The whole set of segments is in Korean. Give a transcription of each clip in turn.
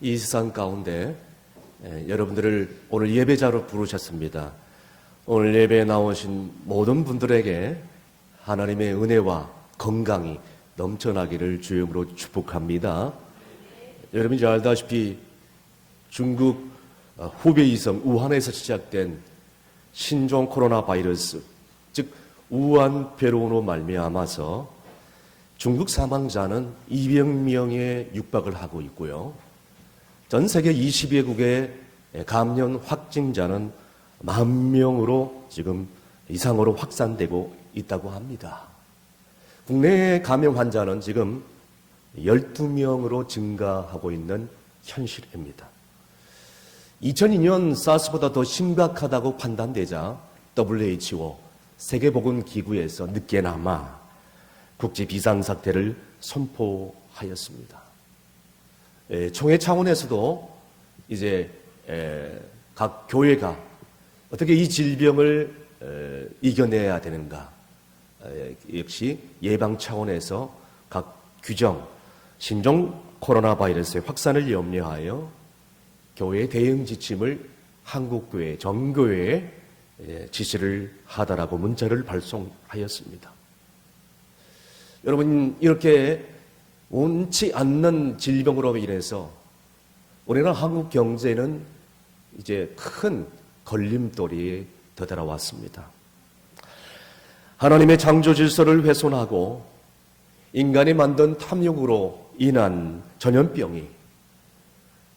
이 세상 가운데 여러분들을 오늘 예배자로 부르셨습니다. 오늘 예배에 나오신 모든 분들에게 하나님의 은혜와 건강이 넘쳐나기를 주님으로 축복합니다. 여러분이 잘 알다시피 중국 후베이성 우한에서 시작된 신종 코로나 바이러스, 즉 우한폐렴으로 말미암아서 중국 사망자는 200명에 육박을 하고 있고요. 전 세계 22개국의 감염 확진자는 10,000명으로 지금 이상으로 확산되고 있다고 합니다. 국내 감염 환자는 지금 12명으로 증가하고 있는 현실입니다. 2002년 사스보다 더 심각하다고 판단되자 WHO 세계보건기구에서 늦게나마 국제 비상사태를 선포하였습니다. 총회 차원에서도 이제 각 교회가 어떻게 이 질병을 이겨내야 되는가, 역시 예방 차원에서 각 규정, 신종 코로나 바이러스의 확산을 염려하여 교회 대응 지침을 한국교회 전교회에 지시를 하다라고 문자를 발송하였습니다. 여러분, 이렇게 원치 않는 질병으로 인해서 우리나라 한국 경제는 이제 큰 걸림돌이 되돌아왔습니다. 하나님의 창조 질서를 훼손하고 인간이 만든 탐욕으로 인한 전염병이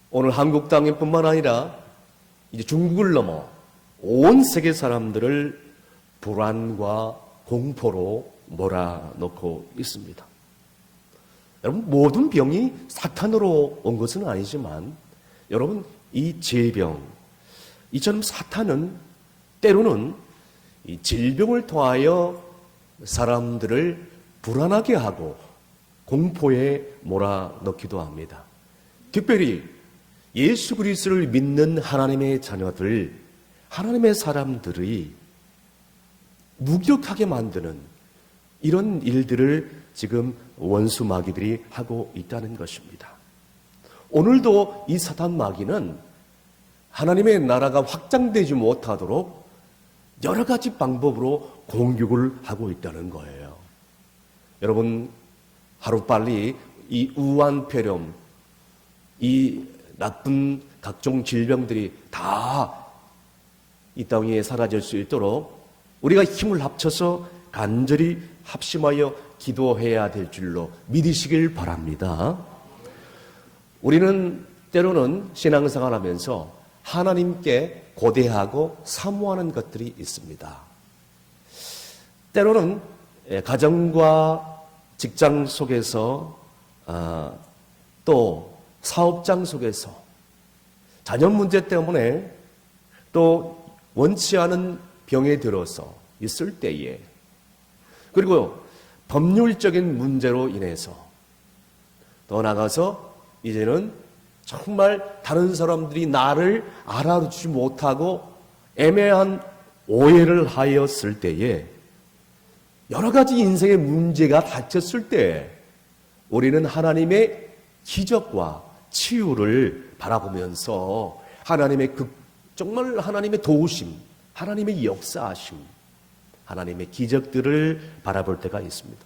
오늘 한국 땅뿐만 아니라 이제 중국을 넘어 온 세계 사람들을 불안과 공포로 몰아넣고 있습니다. 여러분, 모든 병이 사탄으로 온 것은 아니지만 여러분, 이 질병, 이처럼 사탄은 때로는 이 질병을 통하여 사람들을 불안하게 하고 공포에 몰아넣기도 합니다. 특별히 예수 그리스도를 믿는 하나님의 자녀들, 하나님의 사람들이 무기력하게 만드는 이런 일들을 지금 원수 마귀들이 하고 있다는 것입니다. 오늘도 이 사탄 마귀는 하나님의 나라가 확장되지 못하도록 여러 가지 방법으로 공격을 하고 있다는 거예요. 여러분, 하루빨리 이 우한폐렴, 이 나쁜 각종 질병들이 다 이 땅 위에 사라질 수 있도록 우리가 힘을 합쳐서 간절히 합심하여 기도해야 될 줄로 믿으시길 바랍니다. 우리는 때로는 신앙생활 하면서 하나님께 고대하고 사모하는 것들이 있습니다. 때로는 가정과 직장 속에서 또 사업장 속에서 자녀 문제 때문에 또 원치 않은 병에 들어서 있을 때에, 그리고 법률적인 문제로 인해서 더 나아가서 이제는 정말 다른 사람들이 나를 알아주지 못하고 애매한 오해를 하였을 때에, 여러 가지 인생의 문제가 닥쳤을 때 우리는 하나님의 기적과 치유를 바라보면서 하나님의 정말 하나님의 도우심, 하나님의 역사하심, 하나님의 기적들을 바라볼 때가 있습니다.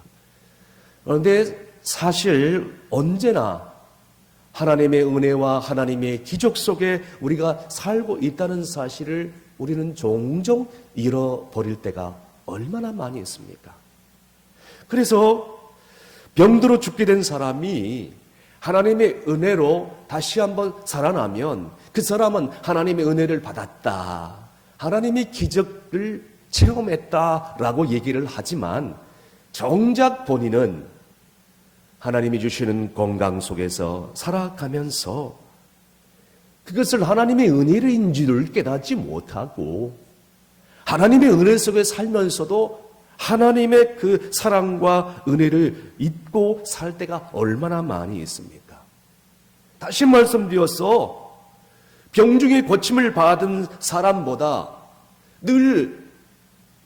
그런데 사실 언제나 하나님의 은혜와 하나님의 기적 속에 우리가 살고 있다는 사실을 우리는 종종 잃어버릴 때가 얼마나 많이 있습니까? 그래서 병들어 죽게 된 사람이 하나님의 은혜로 다시 한번 살아나면 그 사람은 하나님의 은혜를 받았다, 하나님의 기적을 체험했다라고 얘기를 하지만 정작 본인은 하나님이 주시는 건강 속에서 살아가면서 그것을 하나님의 은혜인 줄을 깨닫지 못하고 하나님의 은혜 속에 살면서도 하나님의 그 사랑과 은혜를 잊고 살 때가 얼마나 많이 있습니까? 다시 말씀드려서 병중의 고침을 받은 사람보다 늘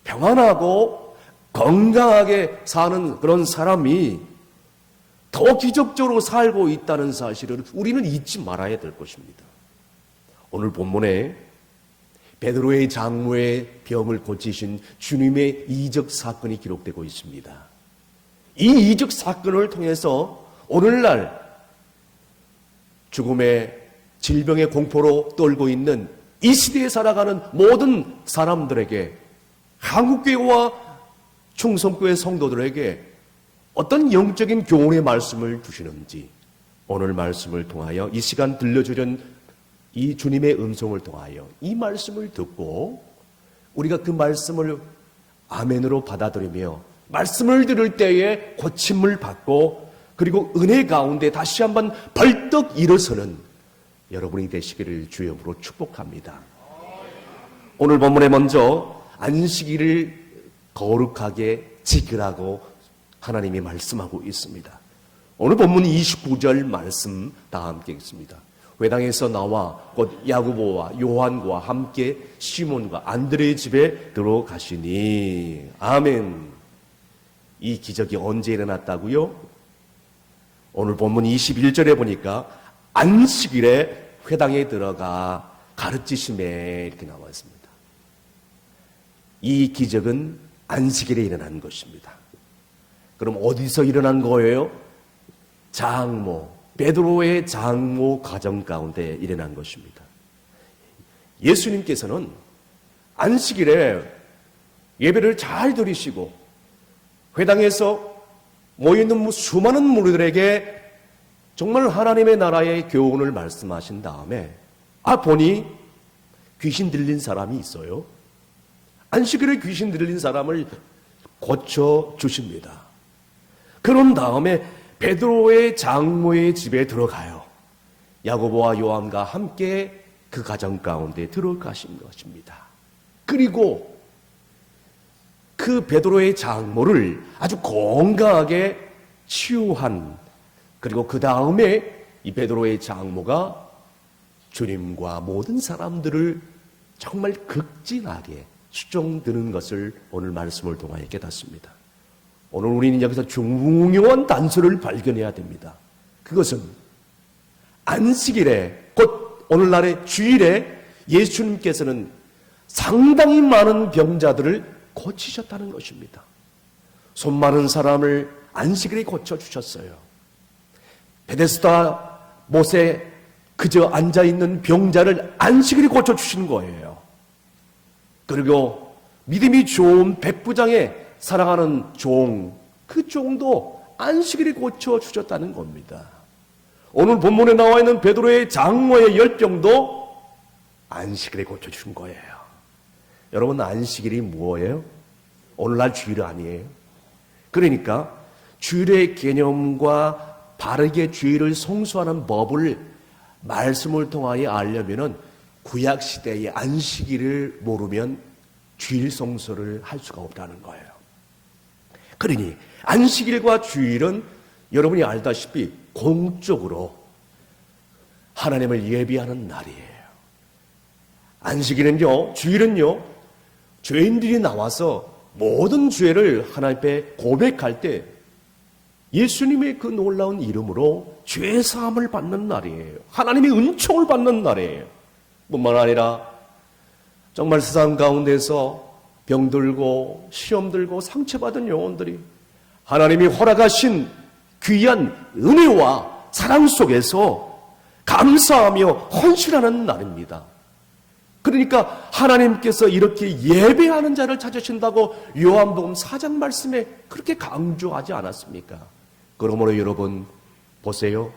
평안하고 건강하게 사는 그런 사람이 더 기적적으로 살고 있다는 사실을 우리는 잊지 말아야 될 것입니다. 오늘 본문에 베드로의 장모의 병을 고치신 주님의 이적 사건이 기록되고 있습니다. 이 이적 사건을 통해서 오늘날 죽음의 질병의 공포로 떨고 있는 이 시대에 살아가는 모든 사람들에게, 한국교회와 충성교회 성도들에게 어떤 영적인 교훈의 말씀을 주시는지, 오늘 말씀을 통하여 이 시간 들려주는 이 주님의 음성을 통하여 이 말씀을 듣고 우리가 그 말씀을 아멘으로 받아들이며 말씀을 들을 때에 고침을 받고 그리고 은혜 가운데 다시 한번 벌떡 일어서는 여러분이 되시기를 주여으로 축복합니다. 오늘 본문에 먼저 안식일을 거룩하게 지키라고 하나님이 말씀하고 있습니다. 오늘 본문 29절 말씀 다 함께 읽습니다. 회당에서 나와 곧 야고보와 요한과 함께 시몬과 안드레의 집에 들어가시니. 아멘. 이 기적이 언제 일어났다고요? 오늘 본문 21절에 보니까 안식일에 회당에 들어가 가르치심에 이렇게 나와 있습니다. 이 기적은 안식일에 일어난 것입니다. 그럼 어디서 일어난 거예요? 장모, 베드로의 장모 가정 가운데 일어난 것입니다. 예수님께서는 안식일에 예배를 잘 드리시고 회당에서 모여있는 수많은 무리들에게 정말 하나님의 나라의 교훈을 말씀하신 다음에 보니 귀신 들린 사람이 있어요. 안식일에 귀신 들린 사람을 고쳐주십니다. 그런 다음에 베드로의 장모의 집에 들어가요. 야고보와 요한과 함께 그 가정 가운데 들어가신 것입니다. 그리고 그 베드로의 장모를 아주 건강하게 치유한, 그리고 그 다음에 이 베드로의 장모가 주님과 모든 사람들을 정말 극진하게 수종드는 것을 오늘 말씀을 통하여 깨닫습니다. 오늘 우리는 여기서 중요한 단서를 발견해야 됩니다. 그것은 안식일에, 곧 오늘날의 주일에 예수님께서는 상당히 많은 병자들을 고치셨다는 것입니다. 손 많은 사람을 안식일에 고쳐주셨어요. 베데스다 못에 그저 앉아있는 병자를 안식일에 고쳐주시는 거예요. 그리고 믿음이 좋은 백부장에 사랑하는 종, 그 종도 안식일에 고쳐주셨다는 겁니다. 오늘 본문에 나와 있는 베드로의 장모의 열병도 안식일에 고쳐주신 거예요. 여러분, 안식일이 뭐예요? 오늘날 주일 아니에요? 그러니까 주일의 개념과 바르게 주일을 성수하는 법을 말씀을 통하여 알려면은 구약시대의 안식일을 모르면 주일 성수를 할 수가 없다는 거예요. 그러니 안식일과 주일은 여러분이 알다시피 공적으로 하나님을 예비하는 날이에요. 안식일은요, 주일은요, 죄인들이 나와서 모든 죄를 하나님 앞에 고백할 때 예수님의 그 놀라운 이름으로 죄 사함을 받는 날이에요. 하나님의 은총을 받는 날이에요. 뿐만 아니라 정말 세상 가운데서 병들고 시험 들고 상처받은 영혼들이 하나님이 허락하신 귀한 은혜와 사랑 속에서 감사하며 헌신하는 날입니다. 그러니까 하나님께서 이렇게 예배하는 자를 찾으신다고 요한복음 4장 말씀에 그렇게 강조하지 않았습니까? 그러므로 여러분 보세요.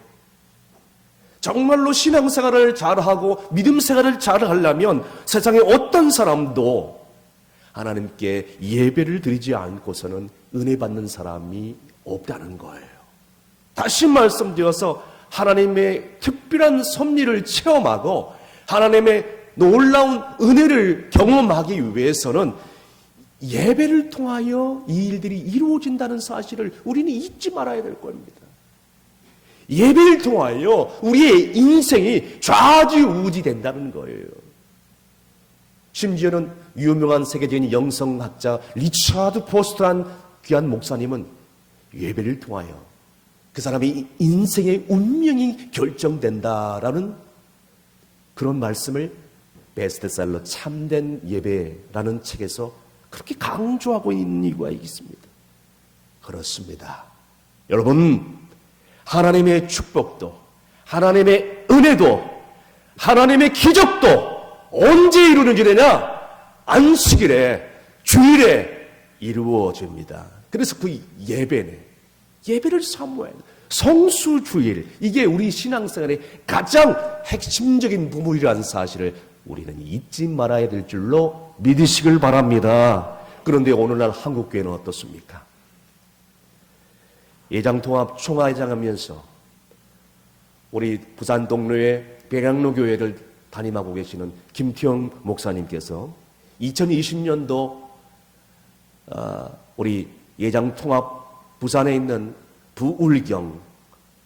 정말로 신앙생활을 잘하고 믿음생활을 잘하려면 세상에 어떤 사람도 하나님께 예배를 드리지 않고서는 은혜 받는 사람이 없다는 거예요. 다시 말씀드려서 하나님의 특별한 섭리를 체험하고 하나님의 놀라운 은혜를 경험하기 위해서는 예배를 통하여 이 일들이 이루어진다는 사실을 우리는 잊지 말아야 될 겁니다. 예배를 통하여 우리의 인생이 좌지우지 된다는 거예요. 심지어는 유명한 세계적인 영성학자 리차드 포스터란 귀한 목사님은 예배를 통하여 그 사람의 인생의 운명이 결정된다라는 그런 말씀을 베스트셀러 참된 예배라는 책에서 그렇게 강조하고 있는 이유가 있습니다. 그렇습니다. 여러분, 하나님의 축복도, 하나님의 은혜도, 하나님의 기적도 언제 이루어지게 되냐? 안식일에, 주일에 이루어집니다. 그래서 그 예배를 사모해야 돼요. 성수주일, 이게 우리 신앙생활의 가장 핵심적인 부분이라는 사실을 우리는 잊지 말아야 될 줄로 믿으시길 바랍니다. 그런데 오늘날 한국교회는 어떻습니까? 예장통합 총회장하면서 우리 부산 동로의 백양로 교회를 담임하고 계시는 김태형 목사님께서 2020년도 우리 예장통합 부산에 있는 부울경,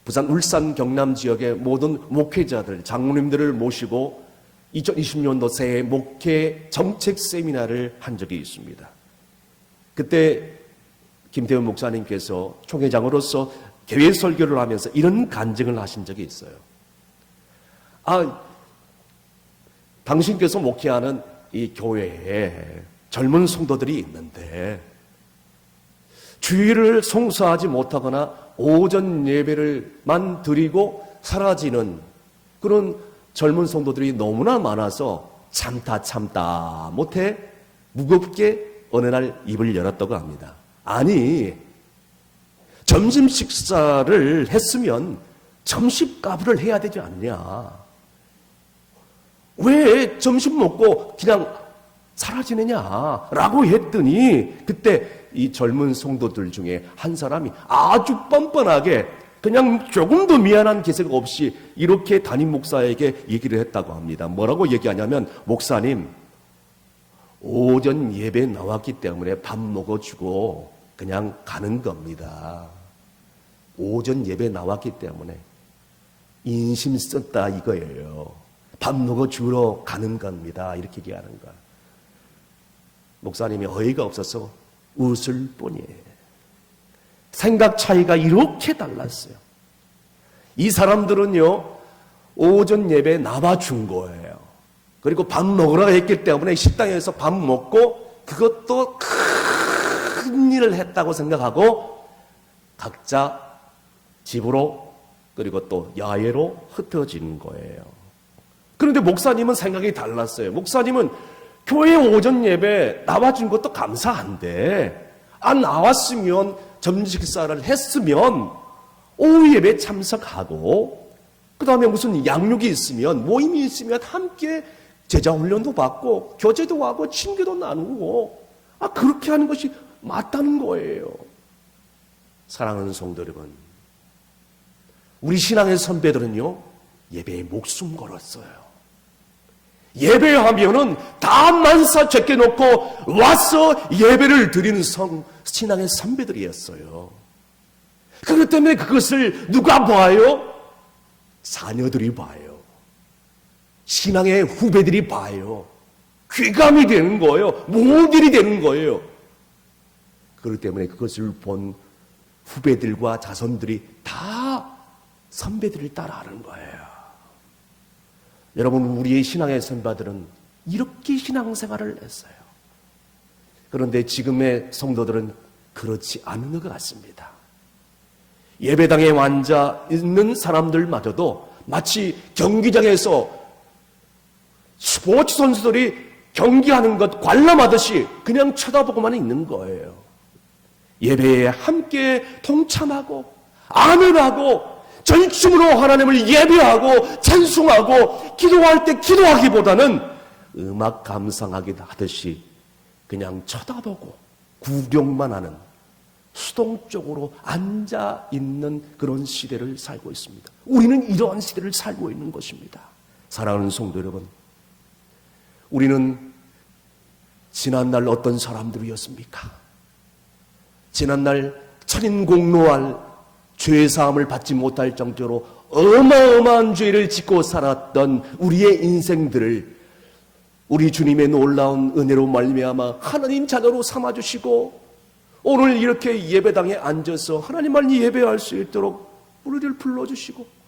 부산 울산 경남 지역의 모든 목회자들, 장로님들을 모시고 2020년도 새해 목회 정책 세미나를 한 적이 있습니다. 그때 김태훈 목사님께서 총회장으로서 개회 설교를 하면서 이런 간증을 하신 적이 있어요. 당신께서 목회하는 이 교회에 젊은 성도들이 있는데 주일을 성수하지 못하거나 오전 예배를만 드리고 사라지는 그런 젊은 성도들이 너무나 많아서 참다 못해 무겁게 어느 날 입을 열었다고 합니다. 아니, 점심 식사를 했으면 점심값을 해야 되지 않냐? 왜 점심 먹고 그냥 사라지느냐라고 했더니 그때 이 젊은 성도들 중에 한 사람이 아주 뻔뻔하게 그냥 조금도 미안한 기색 없이 이렇게 담임 목사에게 얘기를 했다고 합니다. 뭐라고 얘기하냐면, 목사님, 오전 예배 나왔기 때문에 밥 먹어주고 그냥 가는 겁니다. 오전 예배 나왔기 때문에 인심 썼다 이거예요. 밥 먹어주러 가는 겁니다. 이렇게 얘기하는 거야. 목사님이 어이가 없어서 웃을 뿐이에요. 생각 차이가 이렇게 달랐어요. 이 사람들은요, 오전 예배 나와준 거예요. 그리고 밥 먹으러 했기 때문에 식당에서 밥 먹고 그것도 큰 일을 했다고 생각하고 각자 집으로 그리고 또 야외로 흩어지는 거예요. 그런데 목사님은 생각이 달랐어요. 목사님은 교회 오전 예배 나와준 것도 감사한데 안 나왔으면 점심 식사를 했으면 오후 예배 참석하고 그 다음에 무슨 양육이 있으면 모임이 있으면 함께 제자 훈련도 받고 교제도 하고 친교도 나누고 그렇게 하는 것이 맞다는 거예요. 사랑하는 성도 여러분, 우리 신앙의 선배들은요 예배에 목숨 걸었어요. 예배하면은 다 만사 제껴놓고 와서 예배를 드리는 신앙의 선배들이었어요. 그렇기 때문에 그것을 누가 봐요? 자녀들이 봐요. 신앙의 후배들이 봐요. 귀감이 되는 거예요. 모델이 되는 거예요. 그렇기 때문에 그것을 본 후배들과 자손들이 다 선배들을 따라하는 거예요. 여러분, 우리의 신앙의 선배들은 이렇게 신앙생활을 했어요. 그런데 지금의 성도들은 그렇지 않은 것 같습니다. 예배당에 앉아 있는 사람들마저도 마치 경기장에서 스포츠 선수들이 경기하는 것 관람하듯이 그냥 쳐다보고만 있는 거예요. 예배에 함께 동참하고 아멘하고 전심으로 하나님을 예배하고 찬송하고 기도할 때 기도하기보다는 음악 감상하듯이 그냥 쳐다보고 구경만 하는 수동적으로 앉아있는 그런 시대를 살고 있습니다. 우리는 이러한 시대를 살고 있는 것입니다. 사랑하는 성도 여러분, 우리는 지난날 어떤 사람들이었습니까? 지난날 천인공노할 죄사함을 받지 못할 정도로 어마어마한 죄를 짓고 살았던 우리의 인생들을 우리 주님의 놀라운 은혜로 말미암아 하나님 자녀로 삼아주시고 오늘 이렇게 예배당에 앉아서 하나님 말씀 예배할 수 있도록 우리를 불러주시고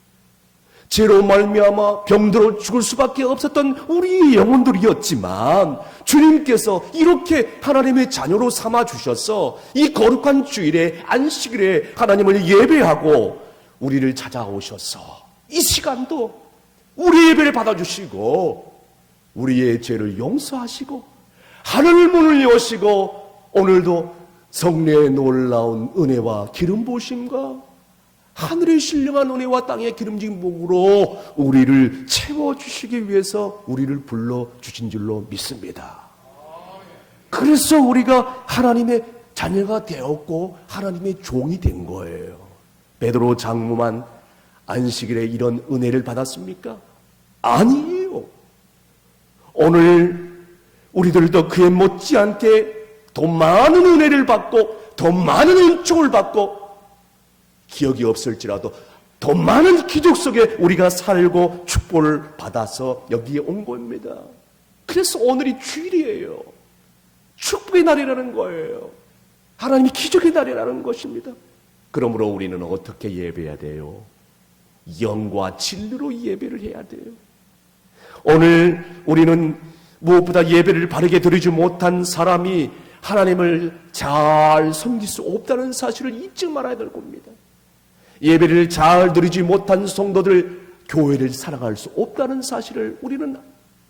죄로 말미암아 병들어 죽을 수밖에 없었던 우리의 영혼들이었지만 주님께서 이렇게 하나님의 자녀로 삼아주셔서 이 거룩한 주일에 안식일에 하나님을 예배하고 우리를 찾아오셔서 이 시간도 우리 예배를 받아주시고 우리의 죄를 용서하시고 하늘 문을 여시고 오늘도 성령의 놀라운 은혜와 기름 부으심과 하늘의 신령한 은혜와 땅의 기름진 복으로 우리를 채워주시기 위해서 우리를 불러주신 줄로 믿습니다. 그래서 우리가 하나님의 자녀가 되었고 하나님의 종이 된 거예요. 베드로 장로만 안식일에 이런 은혜를 받았습니까? 아니에요. 오늘 우리들도 그에 못지않게 더 많은 은혜를 받고 더 많은 은총을 받고 기억이 없을지라도 더 많은 기적 속에 우리가 살고 축복을 받아서 여기에 온 겁니다. 그래서 오늘이 주일이에요. 축복의 날이라는 거예요. 하나님이 기적의 날이라는 것입니다. 그러므로 우리는 어떻게 예배해야 돼요? 영과 진리로 예배를 해야 돼요. 오늘 우리는 무엇보다 예배를 바르게 드리지 못한 사람이 하나님을 잘 섬길 수 없다는 사실을 잊지 말아야 될 겁니다. 예배를 잘 드리지 못한 성도들 교회를 살아갈 수 없다는 사실을 우리는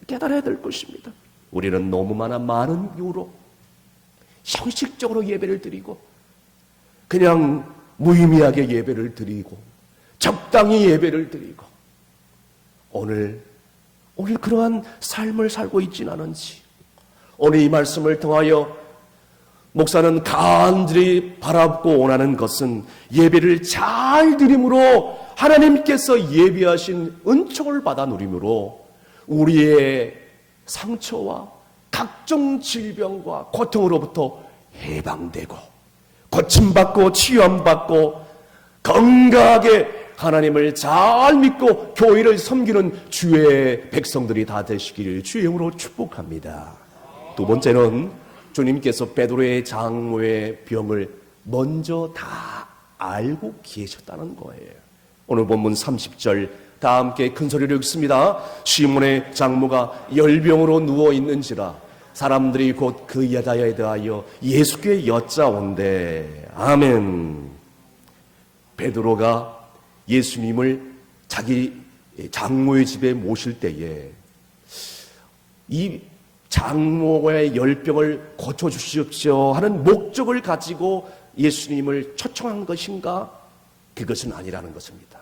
깨달아야 될 것입니다. 우리는 너무 많은 이유로 형식적으로 예배를 드리고 그냥 무의미하게 예배를 드리고 적당히 예배를 드리고 오늘 그러한 삶을 살고 있지는 않은지 오늘 이 말씀을 통하여 목사는 간절히 바라고 원하는 것은 예배를 잘 드림으로 하나님께서 예비하신 은총을 받아 누림으로 우리의 상처와 각종 질병과 고통으로부터 해방되고 고침받고 치유함받고 건강하게 하나님을 잘 믿고 교회를 섬기는 주의 백성들이 다 되시기를 주의 이름으로 축복합니다. 두 번째는 주님께서 베드로의 장모의 병을 먼저 다 알고 계셨다는 거예요. 오늘 본문 30절 다 함께 큰 소리로 읽습니다. 시몬의 장모가 열병으로 누워있는지라 사람들이 곧 그 여자에 대하여 예수께 여짜온대. 아멘. 베드로가 예수님을 자기 장모의 집에 모실 때에 이 장모의 열병을 고쳐주십시오 하는 목적을 가지고 예수님을 초청한 것인가? 그것은 아니라는 것입니다.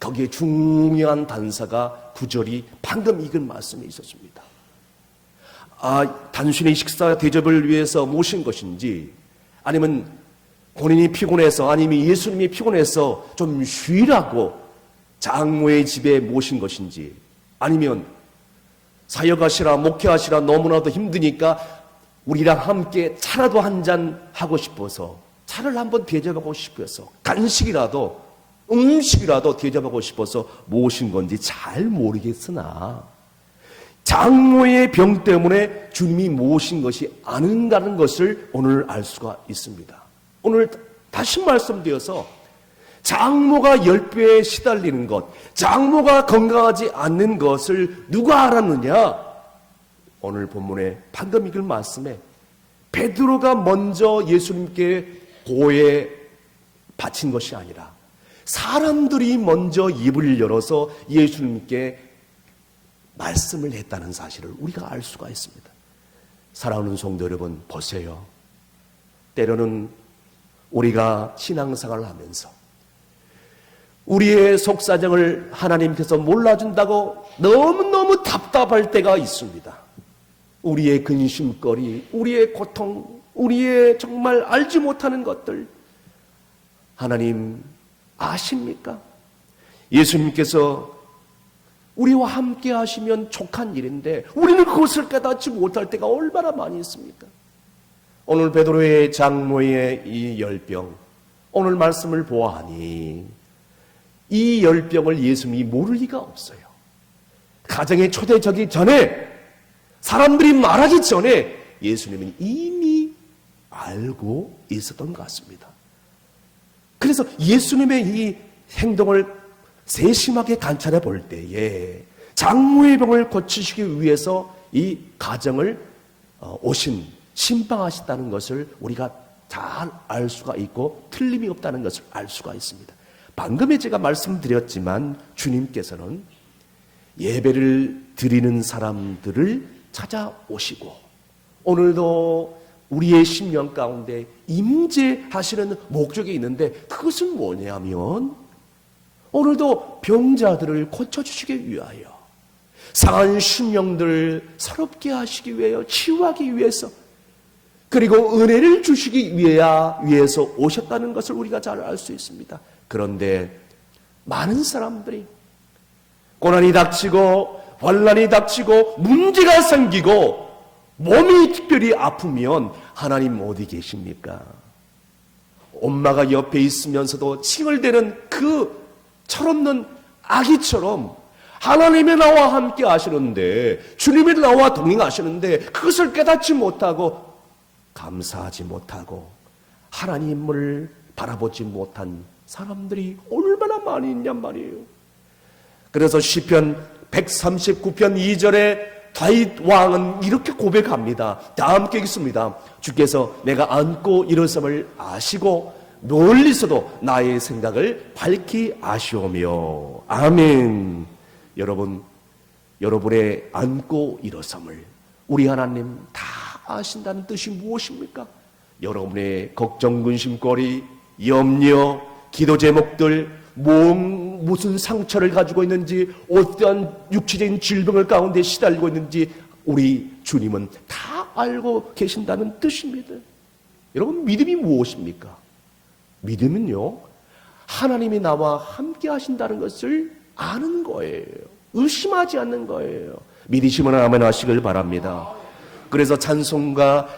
거기에 중요한 단서가 구절이 방금 읽은 말씀에 있었습니다. 단순히 식사 대접을 위해서 모신 것인지 아니면 본인이 피곤해서 아니면 예수님이 피곤해서 좀 쉬라고 장모의 집에 모신 것인지 아니면 사역하시라 목회하시라 너무나도 힘드니까 우리랑 함께 차라도 한잔 하고 싶어서 차를 한번 대접하고 싶어서 간식이라도 음식이라도 대접하고 싶어서 모신 건지 잘 모르겠으나 장모의 병 때문에 주님이 모신 것이 아닌가는 것을 오늘 알 수가 있습니다. 오늘 다시 말씀드려서 장모가 열병에 시달리는 것, 장모가 건강하지 않는 것을 누가 알았느냐? 오늘 본문에 방금 읽은 말씀에 베드로가 먼저 예수님께 고에 바친 것이 아니라 사람들이 먼저 입을 열어서 예수님께 말씀을 했다는 사실을 우리가 알 수가 있습니다. 사랑하는 성도 여러분, 보세요. 때로는 우리가 신앙생활을 하면서 우리의 속사정을 하나님께서 몰라준다고 너무너무 답답할 때가 있습니다. 우리의 근심거리, 우리의 고통, 우리의 정말 알지 못하는 것들 하나님 아십니까? 예수님께서 우리와 함께 하시면 족한 일인데 우리는 그것을 깨닫지 못할 때가 얼마나 많이 있습니까? 오늘 베드로의 장모의 이 열병, 오늘 말씀을 보아하니 이 열병을 예수님이 모를 리가 없어요. 가정에 초대되기 전에 사람들이 말하기 전에 예수님은 이미 알고 있었던 것 같습니다. 그래서 예수님의 이 행동을 세심하게 관찰해 볼 때에 장모의 병을 고치시기 위해서 이 가정을 오신 신방하셨다는 것을 우리가 잘 알 수가 있고 틀림이 없다는 것을 알 수가 있습니다. 방금에 제가 말씀드렸지만 주님께서는 예배를 드리는 사람들을 찾아오시고 오늘도 우리의 심령 가운데 임재하시는 목적이 있는데 그것은 뭐냐면 오늘도 병자들을 고쳐주시기 위하여 상한 심령들을 새롭게 하시기 위하여 치유하기 위해서 그리고 은혜를 주시기 위해서 오셨다는 것을 우리가 잘 알 수 있습니다. 그런데 많은 사람들이 고난이 닥치고 환난이 닥치고 문제가 생기고 몸이 특별히 아프면 하나님 어디 계십니까? 엄마가 옆에 있으면서도 칭얼대는 그 철없는 아기처럼 하나님의 나와 함께 하시는데 주님의 나와 동행하시는데 그것을 깨닫지 못하고 감사하지 못하고 하나님을 바라보지 못한 사람들이 얼마나 많이 있냔 말이에요. 그래서 시편 139편 2절에 다윗 왕은 이렇게 고백합니다. 다 함께 읽습니다. 주께서 내가 앉고 일어섬을 아시고 멀리서도 나의 생각을 밝히 아시오며. 아멘. 여러분, 여러분의 앉고 일어섬을 우리 하나님 다 아신다는 뜻이 무엇입니까? 여러분의 걱정, 근심거리, 염려, 기도 제목들, 무슨 상처를 가지고 있는지, 어떠한 육체적인 질병을 가운데 시달리고 있는지 우리 주님은 다 알고 계신다는 뜻입니다. 여러분, 믿음이 무엇입니까? 믿음은요, 하나님이 나와 함께 하신다는 것을 아는 거예요. 의심하지 않는 거예요. 믿으시면 아멘 하시길 바랍니다. 그래서 찬송가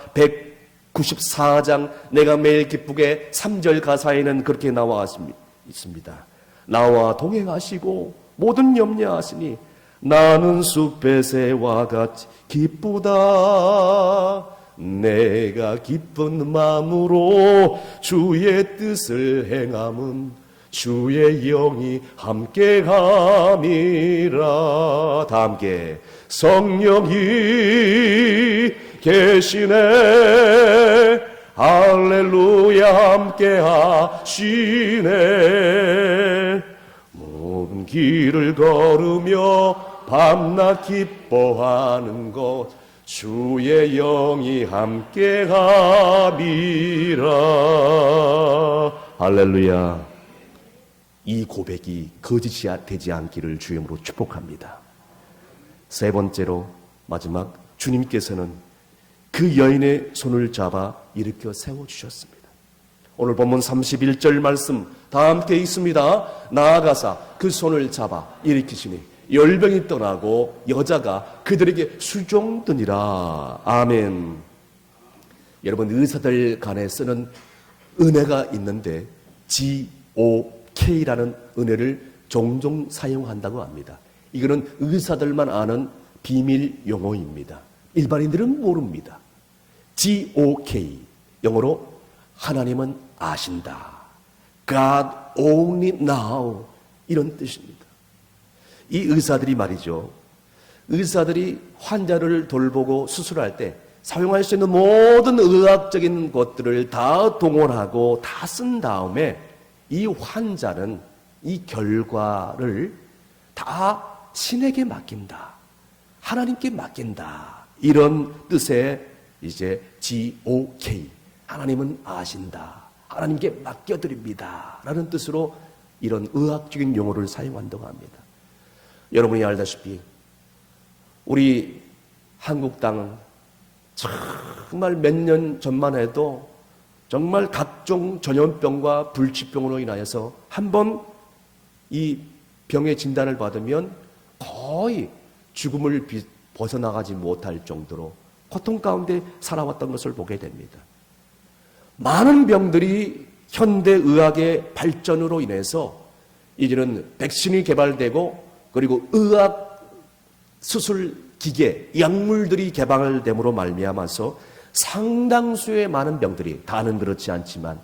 194장 내가 매일 기쁘게 3절 가사에는 그렇게 나와 있습니다. 나와 동행하시고 모든 염려하시니 나는 숲의 새와 같이 기쁘다. 내가 기쁜 마음으로 주의 뜻을 행함은 주의 영이 함께 함이라. 다 함께 성령이 계시네. 할렐루야 함께 하시네. 모든 길을 걸으며 밤낮 기뻐하는 것 주의 영이 함께 함이라. 할렐루야. 이 고백이 거짓이 되지 않기를 주님으로 축복합니다. 세 번째로 마지막, 주님께서는 그 여인의 손을 잡아 일으켜 세워주셨습니다. 오늘 본문 31절 말씀 다 함께 있습니다. 나아가사 그 손을 잡아 일으키시니 열병이 떠나고 여자가 그들에게 수종드니라. 아멘. 여러분, 의사들 간에 쓰는 은혜가 있는데 GOK라는 은혜를 종종 사용한다고 합니다. 이거는 의사들만 아는 비밀 용어입니다. 일반인들은 모릅니다. GOK, 영어로 하나님은 아신다. God only know, 이런 뜻입니다. 이 의사들이 말이죠, 의사들이 환자를 돌보고 수술할 때 사용할 수 있는 모든 의학적인 것들을 다 동원하고 다 쓴 다음에 이 환자는 이 결과를 다 신에게 맡긴다, 하나님께 맡긴다, 이런 뜻의 이제 GOK, 하나님은 아신다, 하나님께 맡겨드립니다 라는 뜻으로 이런 의학적인 용어를 사용한다고 합니다. 여러분이 알다시피 우리 한국 땅은 정말 몇 년 전만 해도 정말 각종 전염병과 불치병으로 인하여서 한번 이 병의 진단을 받으면 거의 죽음을 벗어나가지 못할 정도로 고통 가운데 살아왔던 것을 보게 됩니다. 많은 병들이 현대의학의 발전으로 인해서 이제는 백신이 개발되고 그리고 의학 수술 기계, 약물들이 개발됨으로 말미암아서 상당수의 많은 병들이, 다는 그렇지 않지만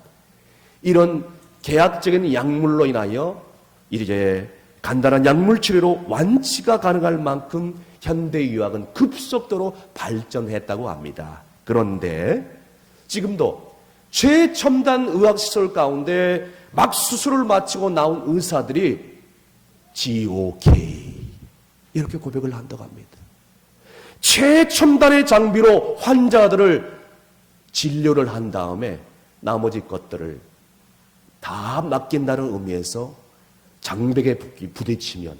이런 계약적인 약물로 인하여 이제 간단한 약물 치료로 완치가 가능할 만큼 현대의학은 급속도로 발전했다고 합니다. 그런데 지금도 최첨단 의학시설 가운데 막 수술을 마치고 나온 의사들이 GOK 이렇게 고백을 한다고 합니다. 최첨단의 장비로 환자들을 진료를 한 다음에 나머지 것들을 다 맡긴다는 의미에서 장벽에 부딪히면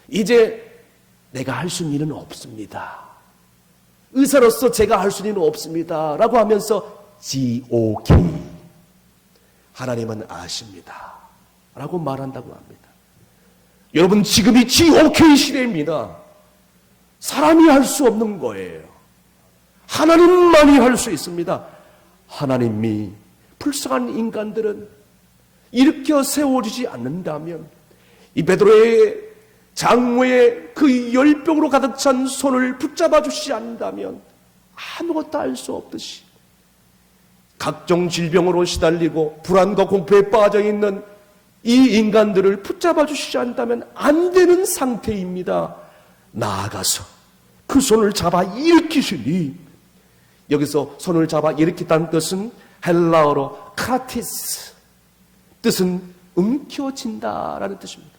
이제 내가 할 수 있는 일은 없습니다. 의사로서 제가 할 수 있는 일은 없습니다. 라고 하면서 GOK 하나님은 아십니다. 라고 말한다고 합니다. 여러분 지금이 GOK 시대입니다. 사람이 할 수 없는 거예요. 하나님만이 할 수 있습니다. 하나님이 불쌍한 인간들은 일으켜 세워주지 않는다면 이 베드로의 장모의 그 열병으로 가득 찬 손을 붙잡아 주시지 않는다면 아무것도 알 수 없듯이 각종 질병으로 시달리고 불안과 공포에 빠져 있는 이 인간들을 붙잡아 주시지 않는다면 안 되는 상태입니다. 나아가서 그 손을 잡아 일으키시니, 여기서 손을 잡아 일으켰다는 뜻은 헬라어로 카티스, 뜻은 움켜진다라는 뜻입니다.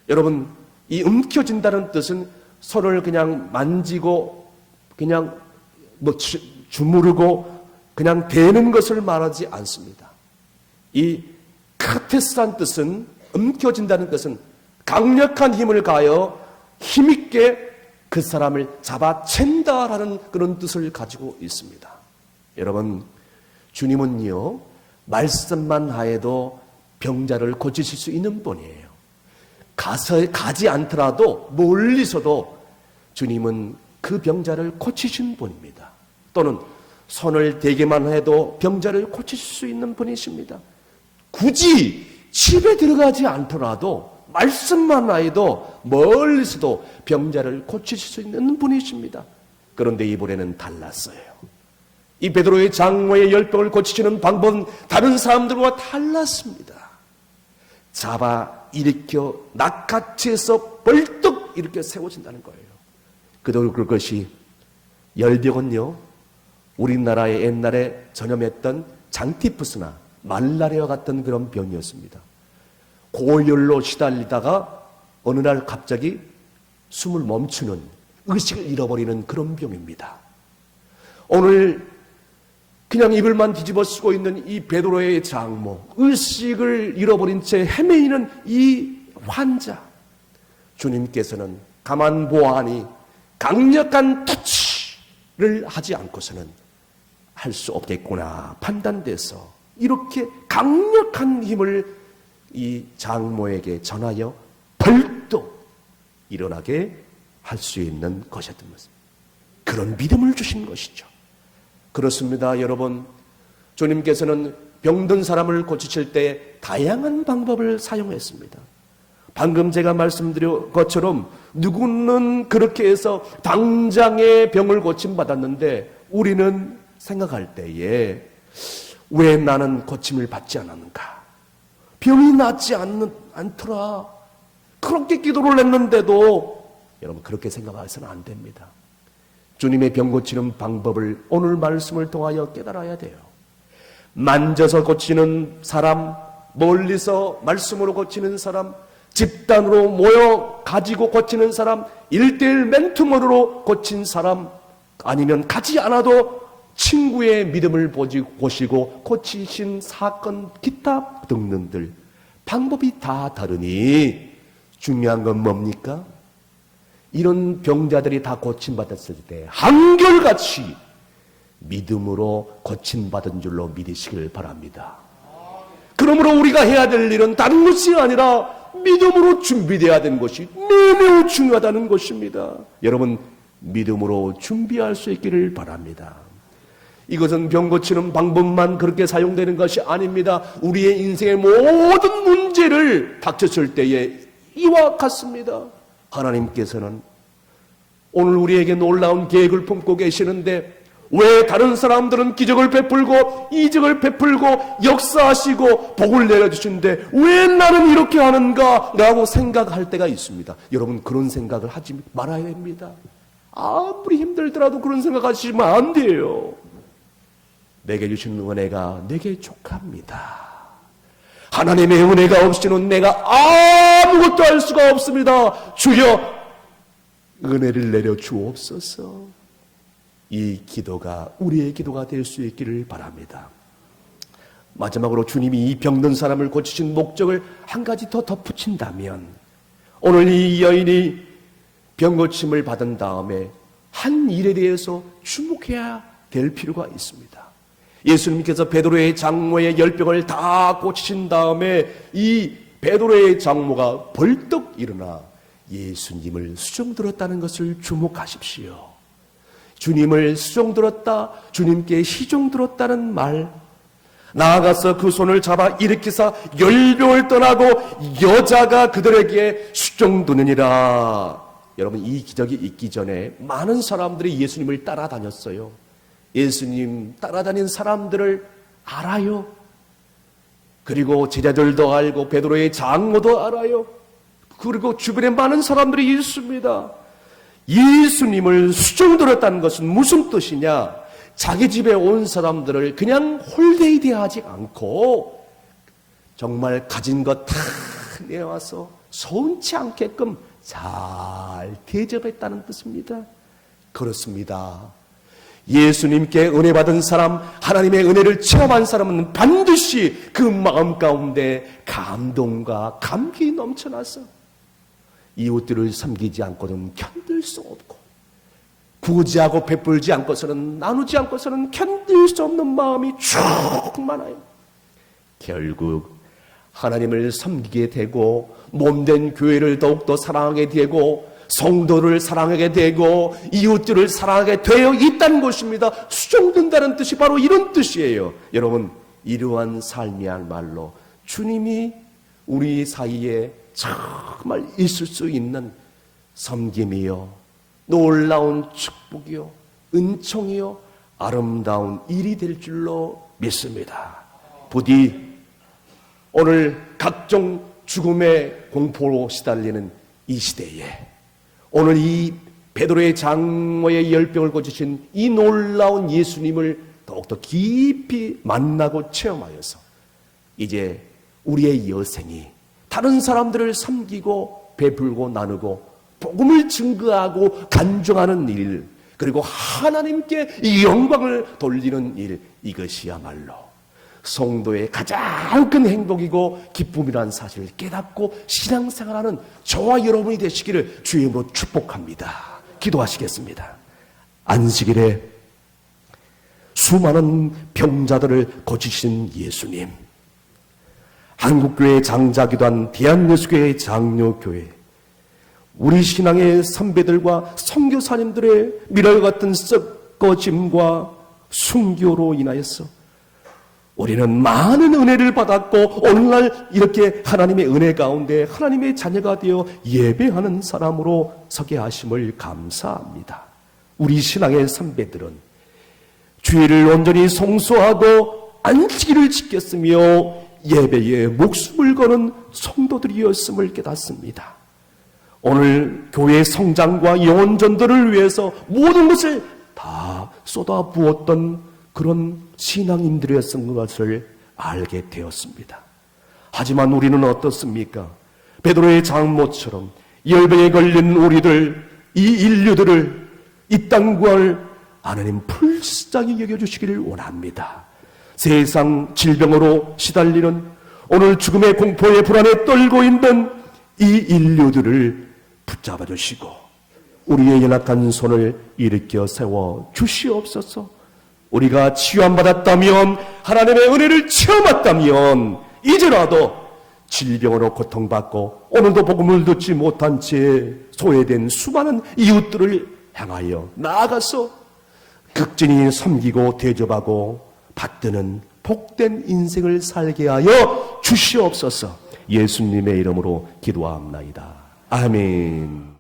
여러분, 이 움켜진다는 뜻은 손을 그냥 만지고 그냥 주무르고 그냥 대는 것을 말하지 않습니다. 이 카테스란 뜻은, 움켜진다는 뜻은 강력한 힘을 가하여 힘있게 그 사람을 잡아챈다라는 그런 뜻을 가지고 있습니다. 여러분, 주님은요, 말씀만 하여도 병자를 고치실 수 있는 분이에요. 가지 않더라도 멀리서도 주님은 그 병자를 고치신 분입니다. 또는 손을 대기만 해도 병자를 고치실 수 있는 분이십니다. 굳이 집에 들어가지 않더라도 말씀만 하여도 멀리서도 병자를 고치실 수 있는 분이십니다. 그런데 이번에는 달랐어요. 이 베드로의 장모의 열병을 고치시는 방법은 다른 사람들과 달랐습니다. 잡아 일으켜 낚아채서 벌떡 이렇게 세워진다는 거예요. 그것이 열병은요, 우리나라에 옛날에 전염했던 장티푸스나 말라리아와 같은 그런 병이었습니다. 고열로 시달리다가 어느 날 갑자기 숨을 멈추는, 의식을 잃어버리는 그런 병입니다. 오늘 그냥 이불만 뒤집어 쓰고 있는 이 베드로의 장모, 의식을 잃어버린 채 헤매이는 이 환자, 주님께서는 가만 보아하니 강력한 터치를 하지 않고서는 할 수 없겠구나 판단돼서 이렇게 강력한 힘을 이 장모에게 전하여 벌떡 일어나게 할 수 있는 것이었던 것입니다. 그런 믿음을 주신 것이죠. 그렇습니다, 여러분. 주님께서는 병든 사람을 고치실 때 다양한 방법을 사용했습니다. 방금 제가 말씀드린 것처럼 누구는 그렇게 해서 당장의 병을 고침받았는데, 우리는 생각할 때에 왜 나는 고침을 받지 않았는가? 병이 낫지 않더라. 그렇게 기도를 했는데도, 여러분, 그렇게 생각해서는 안 됩니다. 주님의 병 고치는 방법을 오늘 말씀을 통하여 깨달아야 돼요. 만져서 고치는 사람, 멀리서 말씀으로 고치는 사람, 집단으로 모여 가지고 고치는 사람, 1:1 맨투먼으로 고친 사람, 아니면 가지 않아도 친구의 믿음을 보시고 고치신 사건, 기타 등등들, 방법이 다 다르니 중요한 건 뭡니까? 이런 병자들이 다 고침받았을 때 한결같이 믿음으로 고침받은 줄로 믿으시길 바랍니다. 그러므로 우리가 해야 될 일은 다른 것이 아니라 믿음으로 준비되어야 되는 것이 매우 중요하다는 것입니다. 여러분, 믿음으로 준비할 수 있기를 바랍니다. 이것은 병 고치는 방법만 그렇게 사용되는 것이 아닙니다. 우리의 인생의 모든 문제를 닥쳤을 때에 이와 같습니다. 하나님께서는 오늘 우리에게 놀라운 계획을 품고 계시는데, 왜 다른 사람들은 기적을 베풀고 이적을 베풀고 역사하시고 복을 내려주시는데 왜 나는 이렇게 하는가? 라고 생각할 때가 있습니다. 여러분, 그런 생각을 하지 말아야 됩니다. 아무리 힘들더라도 그런 생각하시면 안 돼요. 내게 주신 은혜가 내게 족합니다. 하나님의 은혜가 없이는 내가 아무것도 할 수가 없습니다. 주여, 은혜를 내려 주옵소서. 이 기도가 우리의 기도가 될 수 있기를 바랍니다. 마지막으로 주님이 이 병든 사람을 고치신 목적을 한 가지 더 덧붙인다면, 오늘 이 여인이 병고침을 받은 다음에 한 일에 대해서 주목해야 될 필요가 있습니다. 예수님께서 베드로의 장모의 열병을 다 고치신 다음에 이 베드로의 장모가 벌떡 일어나 예수님을 수종들었다는 것을 주목하십시오. 주님을 수종들었다, 주님께 시종들었다는 말, 나아가서 그 손을 잡아 일으키사 열병을 떠나고 여자가 그들에게 수종드느니라. 여러분, 이 기적이 있기 전에 많은 사람들이 예수님을 따라다녔어요. 예수님 따라다닌 사람들을 알아요. 그리고 제자들도 알고 베드로의 장모도 알아요. 그리고 주변에 많은 사람들이 있습니다. 예수님을 수종들었다는 것은 무슨 뜻이냐? 자기 집에 온 사람들을 그냥 홀데이 대하지 않고 정말 가진 것 다 내와서 서운치 않게끔 잘 대접했다는 뜻입니다. 그렇습니다. 예수님께 은혜 받은 사람, 하나님의 은혜를 체험한 사람은 반드시 그 마음 가운데 감동과 감격이 넘쳐나서 이웃들을 섬기지 않고는 견딜 수 없고, 구제하고 베풀지 않고서는, 나누지 않고서는 견딜 수 없는 마음이 충만해요. 결국 하나님을 섬기게 되고 몸된 교회를 더욱더 사랑하게 되고 성도를 사랑하게 되고 이웃들을 사랑하게 되어 있다는 것입니다. 수종든다는 뜻이 바로 이런 뜻이에요. 여러분, 이러한 삶이야말로 주님이 우리 사이에 정말 있을 수 있는 섬김이요, 놀라운 축복이요, 은총이요, 아름다운 일이 될 줄로 믿습니다. 부디 오늘 각종 죽음의 공포로 시달리는 이 시대에 오늘 이 베드로의 장모의 열병을 고치신 이 놀라운 예수님을 더욱더 깊이 만나고 체험하여서 이제 우리의 여생이 다른 사람들을 섬기고 베풀고 나누고 복음을 증거하고 간증하는 일, 그리고 하나님께 이 영광을 돌리는 일, 이것이야말로 성도의 가장 큰 행복이고 기쁨이라는 사실을 깨닫고 신앙생활하는 저와 여러분이 되시기를 주의 이름으로 축복합니다. 기도하시겠습니다. 안식일에 수많은 병자들을 고치신 예수님, 한국교회 장자기도 한 대한예수교회 장로교회, 우리 신앙의 선배들과 선교사님들의 미랄 같은 썩어짐과 순교로 인하여서 우리는 많은 은혜를 받았고 오늘날 이렇게 하나님의 은혜 가운데 하나님의 자녀가 되어 예배하는 사람으로 서게 하심을 감사합니다. 우리 신앙의 선배들은 주의를 온전히 성수하고 안식일을 지켰으며 예배에 목숨을 거는 성도들이었음을 깨닫습니다. 오늘 교회의 성장과 영혼 전도를 위해서 모든 것을 다 쏟아부었던 그런 신앙인들이었던 것을 알게 되었습니다. 하지만 우리는 어떻습니까? 베드로의 장모처럼 열병에 걸린 우리들, 이 인류들을, 이 땅을 하나님 불쌍히 여겨주시기를 원합니다. 세상 질병으로 시달리는, 오늘 죽음의 공포에 불안에 떨고 있는 이 인류들을 붙잡아 주시고 우리의 연약한 손을 일으켜 세워 주시옵소서. 우리가 치유함받았다면, 하나님의 은혜를 체험했다면 이제라도 질병으로 고통받고 오늘도 복음을 듣지 못한 채 소외된 수많은 이웃들을 향하여 나아가서 극진히 섬기고 대접하고 받드는 복된 인생을 살게 하여 주시옵소서. 예수님의 이름으로 기도합나이다. 아멘.